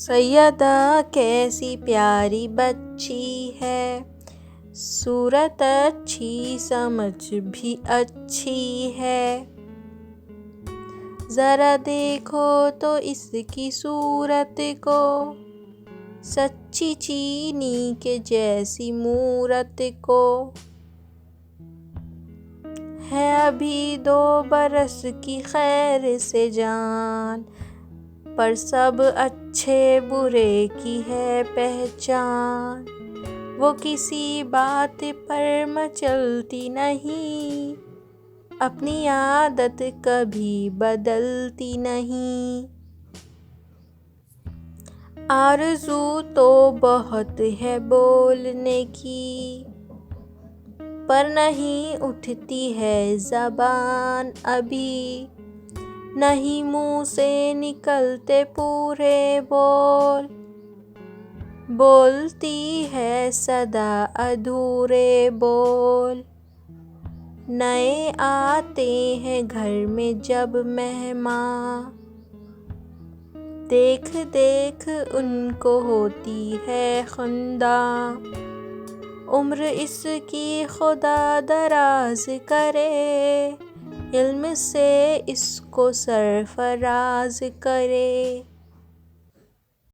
सैयदा कैसी प्यारी बच्ची है, सूरत अच्छी समझ भी अच्छी है। ज़रा देखो तो इसकी सूरत को, सच्ची चीनी के जैसी मूरत को। है अभी 2 बरस की खैर से जान, पर सब अच्छे बुरे की है पहचान। वो किसी बात पर मचलती नहीं, अपनी आदत कभी बदलती नहीं। आरज़ू तो बहुत है बोलने की, पर नहीं उठती है ज़बान अभी। नहीं मुँह से निकलते पूरे बोल, बोलती है सदा अधूरे बोल। नए आते हैं घर में जब मेहमान, देख देख उनको होती है खुंदा। उम्र इसकी खुदा दराज करे, इल्म से इसको सरफराज करे।